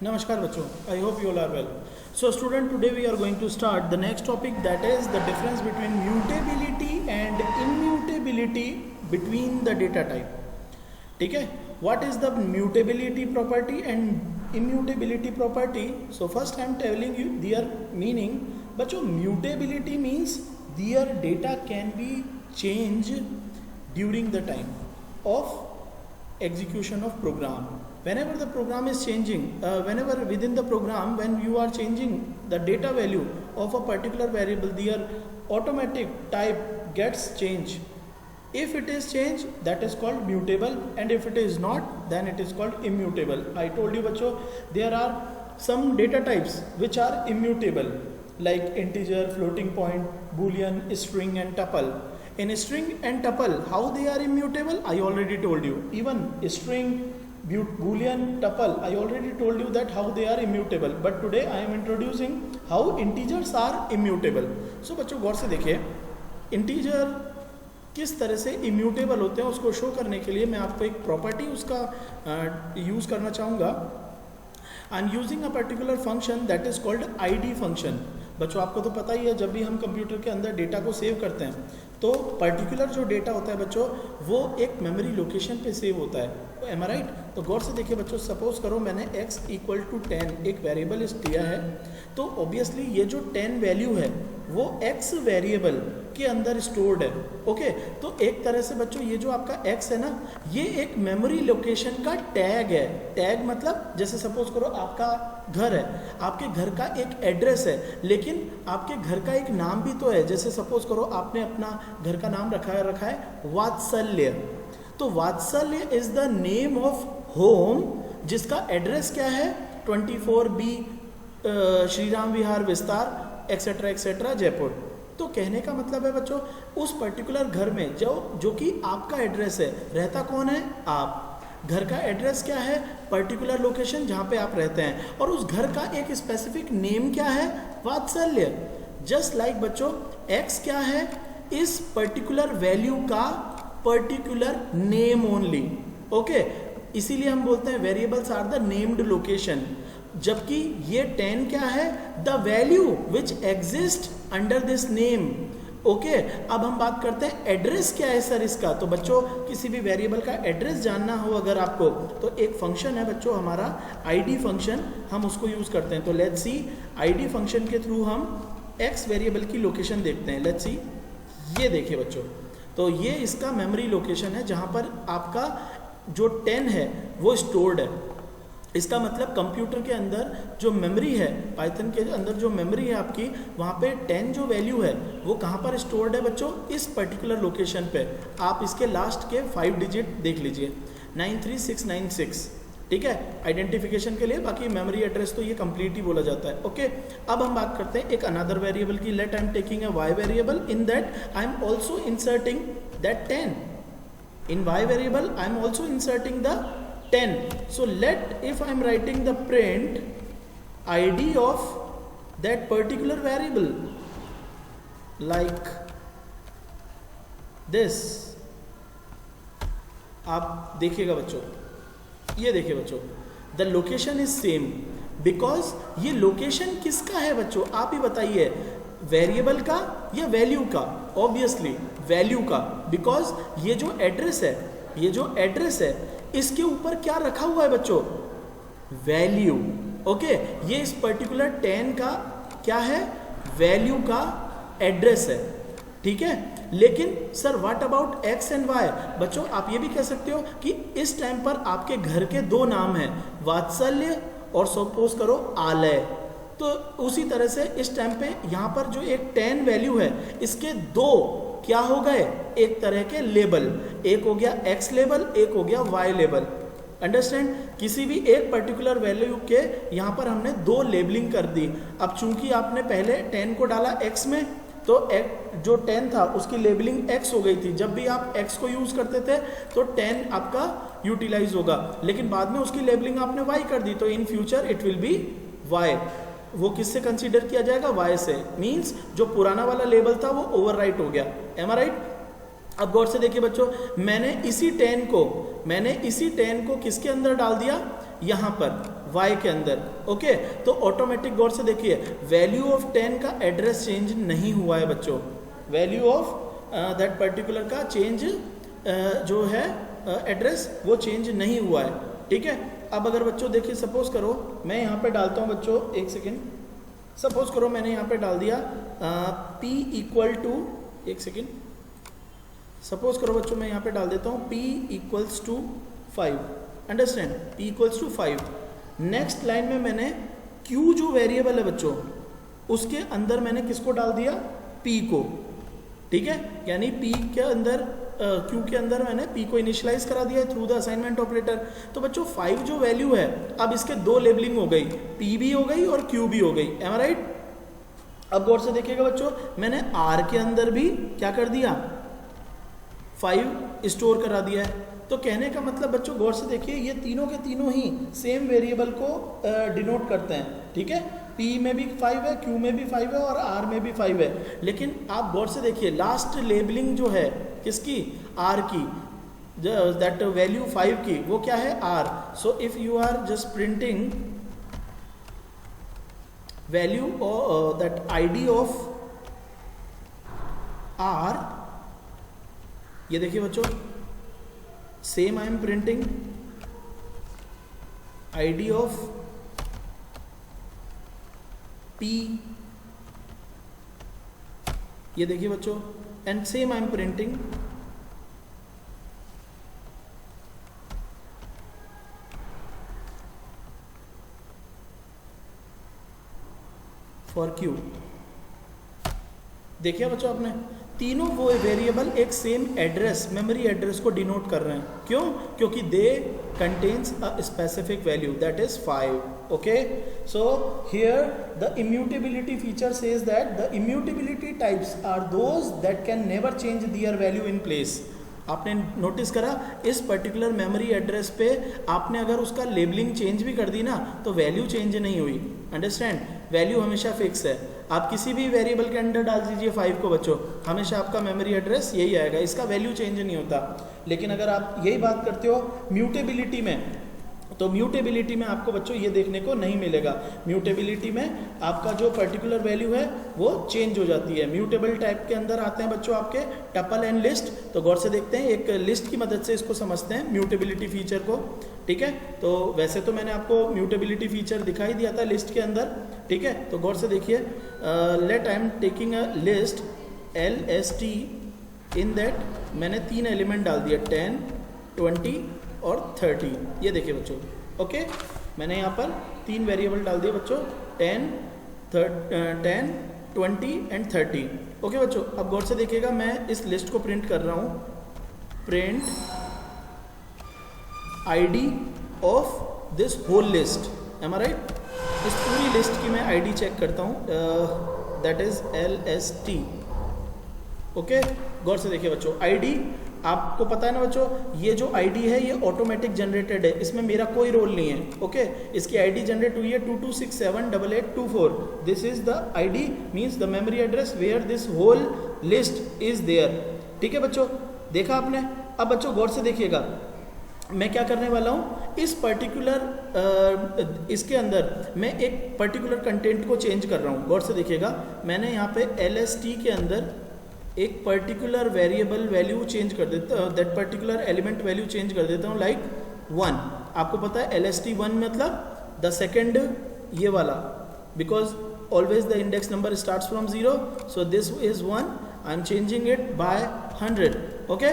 Namaskar bachcho, I hope you all are well. So student, today we are going to start the next topic, that is the difference between mutability and immutability between the data type. ठीक है, what is the mutability property and immutability property? So first I am telling you their meaning. बच्चों, mutability means their data can be changed during the time of execution of program. Whenever the program is changing, whenever within the program, when you are changing the data value of a particular variable, their automatic type gets changed. If it is changed, that is called mutable, and if it is not, then it is called immutable. I told you bachcho, there are some data types which are immutable, like integer, floating point, boolean, string and tuple. In string and tuple, how they are immutable, I already told you. Even string, boolean, tuple, I already told you that how they are immutable. But today I am introducing how integers are immutable. So बच्चों गौर से देखिए, integer किस तरह से immutable होते हैं उसको show करने के लिए मैं आपको एक प्रॉपर्टी उसका यूज़ करना चाहूँगा. I am using a particular function that is called ID function. बच्चों आपको तो पता ही है, जब भी हम कंप्यूटर के अंदर डेटा को सेव करते हैं तो पर्टिकुलर जो डेटा होता है बच्चों वो एक मेमोरी लोकेशन पे सेव होता है. M I right? तो गौर से देखिए बच्चों, सपोज करो मैंने x इक्वल टू 10 एक वेरिएबल दिया है, तो ऑब्वियसली ये जो 10 वैल्यू है वो x वेरिएबल के अंदर स्टोर्ड है. ओके, तो एक तरह से बच्चों ये जो आपका x है ना, ये एक मेमोरी लोकेशन का टैग है. टैग मतलब जैसे सपोज करो आपका घर है, आपके घर का एक एड्रेस है, लेकिन आपके घर का एक नाम भी तो है. जैसे सपोज करो आपने अपना घर का नाम रखा है वात्सल्य. तो वात्सल्य is the name of home, जिसका एड्रेस क्या है 24B श्री राम विहार विस्तार एक्सेट्रा एक्सेट्रा जयपुर. तो कहने का मतलब है बच्चों, उस पर्टिकुलर घर में जो कि आपका एड्रेस है, रहता कौन है? आप. घर का एड्रेस क्या है? पर्टिकुलर लोकेशन जहाँ पे आप रहते हैं, और उस घर का एक स्पेसिफिक नेम क्या है? वात्सल्य. जस्ट लाइक बच्चों, x क्या है? इस पर्टिकुलर वैल्यू का पर्टिकुलर नेम ओनली. ओके, इसीलिए हम बोलते हैं variables are the named location. जबकि ये 10 क्या है? The value which exist under this name. Okay, अब हम बात करते हैं एड्रेस क्या है सर इसका. तो बच्चों किसी भी वेरिएबल का एड्रेस जानना हो अगर आपको, तो एक फंक्शन है बच्चों हमारा आईडी फंक्शन, हम उसको यूज करते हैं. तो लेट्स सी, आईडी फंक्शन के थ्रू हम एक्स वेरिएबल की लोकेशन देखते हैं. लेट्स सी, ये देखिए बच्चों, तो ये इसका मेमोरी लोकेशन है जहां पर आपका जो 10 है वो स्टोर्ड है. इसका मतलब कंप्यूटर के अंदर जो मेमोरी है, पाइथन के अंदर जो मेमोरी है आपकी, वहाँ पे 10 जो वैल्यू है वो कहाँ पर स्टोर्ड है बच्चों? इस पर्टिकुलर लोकेशन पे. आप इसके लास्ट के 5 डिजिट देख लीजिए, 93696. ठीक है, आइडेंटिफिकेशन के लिए. बाकी मेमोरी एड्रेस तो ये कंप्लीट ही बोला जाता है. ओके, अब हम बात करते हैं एक अनदर वेरिएबल की. Let I am taking a y variable, in that I am also inserting that 10. in y variable I am also inserting the 10. So let, if I am writing the print id of that particular variable like this, आप देखिएगा बच्चों, ये देखिए बच्चों, the location is same. Because ये location किसका है बच्चों? आप ही बताइए, वेरिएबल का या वैल्यू का? ऑब्वियसली वैल्यू का. बिकॉज ये जो एड्रेस है, ये जो एड्रेस है, इसके ऊपर क्या रखा हुआ है बच्चों? वैल्यू. ओके, ये इस पर्टिकुलर 10 का क्या है? वैल्यू का एड्रेस है. ठीक है, लेकिन sir what about x and y? बच्चों आप ये भी कह सकते हो कि इस टाइम पर आपके घर के 2 नाम हैं, वात्सल्य और सपोज करो आलय. तो उसी तरह से इस टाइम पे यहाँ पर जो एक 10 वैल्यू है, इसके 2 क्या हो गए? एक तरह के लेबल. एक हो गया एक्स लेबल, एक हो गया वाई लेबल. अंडरस्टैंड? किसी भी एक पर्टिकुलर वैल्यू के यहाँ पर हमने 2 लेबलिंग कर दी. अब चूंकि आपने पहले 10 को डाला x में, तो जो 10 था उसकी लेबलिंग x हो गई थी. जब भी आप x को यूज करते थे तो 10 आपका यूटिलाइज होगा, लेकिन बाद में उसकी लेबलिंग आपने y कर दी, तो in future it will be y. वो किससे कंसीडर किया जाएगा? y से. मींस जो पुराना वाला लेबल था वो ओवरराइट हो गया. M I right? अब गौर से देखिए बच्चों, मैंने इसी 10 को किसके अंदर डाल दिया? यहाँ पर y के अंदर। ओके, तो ऑटोमेटिक गौर से देखिए वैल्यू ऑफ 10 का एड्रेस चेंज नहीं हुआ है बच्चों, वैल्यू ऑफ दैट पर्टिकुलर का चेंज जो है एड्रेस वो चेंज नहीं हुआ है। ठीक है, अब अगर बच्चों देखिए सपोज करो मैं यहाँ पे डालता हूँ बच्चों, एक सेकेंड, सपोज करो मैंने यहाँ पे डाल दिया p इक्वल टू, एक सेकेंड, सपोज करो बच्चों मैं यहाँ पे डाल देता हूँ p equals to 5, understand, p equals to 5। Next line में मैंने q जो वेरिएबल है बच्चों उसके अंदर मैंने किसको डाल दिया, p को। ठीक है, यानी p के अंदर q के अंदर मैंने p को इनिशियलाइज करा दिया थ्रू द असाइनमेंट ऑपरेटर। तो बच्चों 5 जो वैल्यू है अब इसके दो लेबलिंग हो गई, p भी हो गई और q भी हो गई, एम आई राइट। अब गौर से देखिएगा बच्चों मैंने r के अंदर भी क्या कर दिया, 5 स्टोर करा दिया है। तो कहने का मतलब बच्चों गौर से देखिए ये तीनों के तीनों ही सेम वेरिएबल को डिनोट करते हैं। ठीक है, p में भी 5 है, q में भी 5 है और r में भी 5 है। लेकिन आप गौर से देखिए लास्ट लेबलिंग जो है किसकी, r की, दैट वैल्यू 5 की, वो क्या है, r। So if you are just printing value that id of r, ये देखिए बच्चों same I am printing id of p, ये देखिए बच्चों, and same I am printing for q। देखिए बच्चों आपने तीनों वो वेरिएबल एक सेम एड्रेस, मेमोरी एड्रेस को डिनोट कर रहे हैं। क्यों, क्योंकि they contains a specific value that is 5। Okay, so here the immutability feature says that the immutability types are those that can never change their value in place. आपने notice करा इस particular memory address पे आपने अगर उसका labelling change भी कर दी ना तो वैल्यू चेंज नहीं हुई, अंडरस्टैंड, वैल्यू हमेशा फिक्स है। आप किसी भी वेरिएबल के अंदर डाल दीजिए 5 को बच्चों, हमेशा आपका मेमोरी एड्रेस यही आएगा, इसका वैल्यू चेंज नहीं होता। लेकिन अगर आप यही बात करते हो म्यूटेबिलिटी में, तो म्यूटेबिलिटी में आपको बच्चों ये देखने को नहीं मिलेगा। म्यूटेबिलिटी में आपका जो पर्टिकुलर वैल्यू है वो चेंज हो जाती है। म्यूटेबल टाइप के अंदर आते हैं बच्चों आपके टपल एंड लिस्ट। तो गौर से देखते हैं, एक लिस्ट की मदद से इसको समझते हैं म्यूटेबिलिटी फीचर को। ठीक है, तो वैसे तो मैंने आपको म्यूटेबिलिटी फीचर दिखाई दिया था लिस्ट के अंदर। ठीक है, तो गौर से देखिए, let I am taking a list LST, in that मैंने 3 एलिमेंट डाल दिया 10, 20 और 30। ये देखिए बच्चों, ओके, मैंने यहाँ पर 3 वेरिएबल डाल दिए बच्चों, 10, 20 एंड 30। ओके बच्चों, अब गौर से देखिएगा मैं इस लिस्ट को प्रिंट कर रहा हूँ, print ID of this whole list, am I right. इस पूरी लिस्ट की मैं ID चेक करता हूँ, दैट इज LST। ओके, गौर से देखिए बच्चों, ID आपको पता है ना बच्चों, ये जो ID है ये ऑटोमेटिक जनरेटेड है, इसमें मेरा कोई रोल नहीं है। ओके, इसकी ID जनरेट हुई है 22678824। This is the ID, means the memory address where this whole list is there. ठीक है बच्चों, देखा आपने। अब बच्चों गौर से देखिएगा, मैं क्या करने वाला हूँ, इस पर्टिकुलर इसके अंदर मैं एक पर्टिकुलर कंटेंट को चेंज कर रहा हूँ। गौर से देखिएगा, मैंने यहाँ पे LST के अंदर एक पर्टिकुलर वेरिएबल वैल्यू चेंज कर देता हूँ, that particular element value change कर देता हूँ, लाइक 1। आपको पता है LST 1 मतलब द सेकेंड, ये वाला, because always the index number starts from 0, so this is 1, I am changing it by 100। Okay,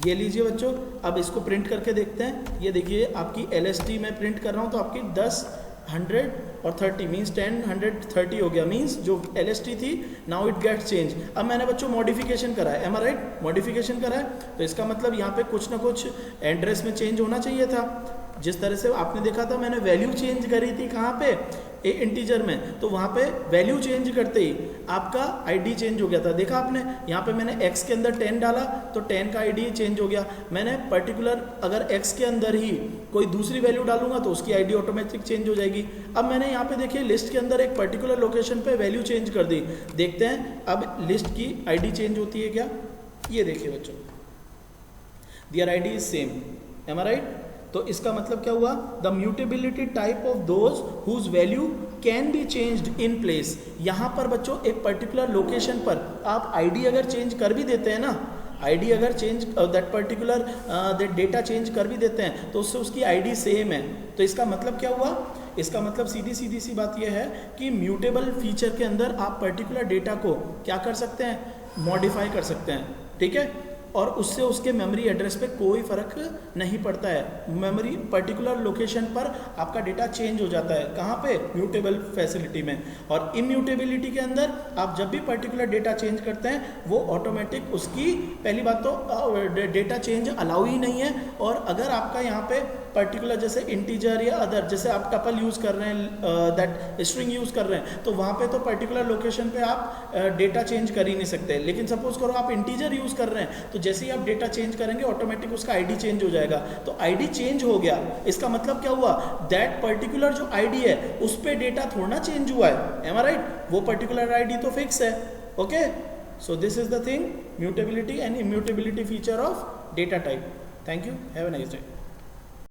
ये लीजिए बच्चों, अब इसको प्रिंट करके देखते हैं। ये देखिए आपकी LST में प्रिंट कर रहा हूँ तो आपकी 10, 100 और 30 मीन्स 10, 100, 30 हो गया। मीन्स जो LST थी नाउ इट गेट चेंज। अब मैंने बच्चों मॉडिफिकेशन करा है, एम आई राइट, मॉडिफिकेशन करा है, तो इसका मतलब यहाँ पे कुछ ना कुछ एड्रेस में चेंज होना चाहिए था। जिस तरह से आपने देखा था मैंने वैल्यू चेंज करी थी कहाँ पे, इंटीजर में, तो वहाँ पे वैल्यू चेंज करते ही आपका ID चेंज हो गया था। देखा आपने, यहाँ पे मैंने x के अंदर 10 डाला तो 10 का ID चेंज हो गया। मैंने पर्टिकुलर अगर x के अंदर ही कोई दूसरी वैल्यू डालूंगा तो उसकी ID ऑटोमेटिक चेंज हो जाएगी। अब मैंने यहाँ पे देखिए लिस्ट के अंदर एक पर्टिकुलर लोकेशन पे वैल्यू चेंज कर दी, देखते हैं अब लिस्ट की ID चेंज होती है क्या। ये देखिए बच्चों, their ID is same, am I right. तो इसका मतलब क्या हुआ, the mutability type of those whose value can be changed in place. यहाँ पर बच्चों एक पर्टिकुलर लोकेशन पर आप आईडी अगर चेंज कर भी देते हैं ना, आईडी अगर change that particular that data change कर भी देते हैं तो उससे उसकी आईडी सेम है। तो इसका मतलब क्या हुआ, इसका मतलब सीधी सी बात यह है कि म्यूटेबल फीचर के अंदर आप पर्टिकुलर डेटा को क्या कर सकते हैं, मॉडिफाई कर सकते हैं, ठीक है, और उससे उसके मेमोरी एड्रेस पे कोई फ़र्क नहीं पड़ता है। मेमोरी पर्टिकुलर लोकेशन पर आपका डेटा चेंज हो जाता है, कहाँ पे, म्यूटेबल फैसिलिटी में। और इम्यूटेबिलिटी के अंदर आप जब भी पर्टिकुलर डेटा चेंज करते हैं वो ऑटोमेटिक उसकी, पहली बात तो डेटा चेंज अलाउ ही नहीं है। और अगर आपका यहाँ पे पर्टिकुलर जैसे इंटीजर या अदर, जैसे आप टपल यूज़ कर रहे हैं, दैट स्ट्रिंग यूज़ कर रहे हैं, तो वहाँ पे तो पर्टिकुलर लोकेशन पे आप डेटा चेंज कर ही नहीं सकते। लेकिन सपोज करो आप इंटीजर यूज़ कर रहे हैं, तो जैसे ही आप डेटा चेंज करेंगे ऑटोमेटिक उसका आईडी चेंज हो जाएगा। तो आईडी चेंज हो गया, इसका मतलब क्या हुआ, दैट पर्टिकुलर जो आईडी है उस पर डेटा थोड़ा चेंज हुआ है, एम आई राइट, वो पर्टिकुलर आईडी तो फिक्स है। Okay, so this is the thing, mutability and immutability feature of data type. Thank you, have a nice day.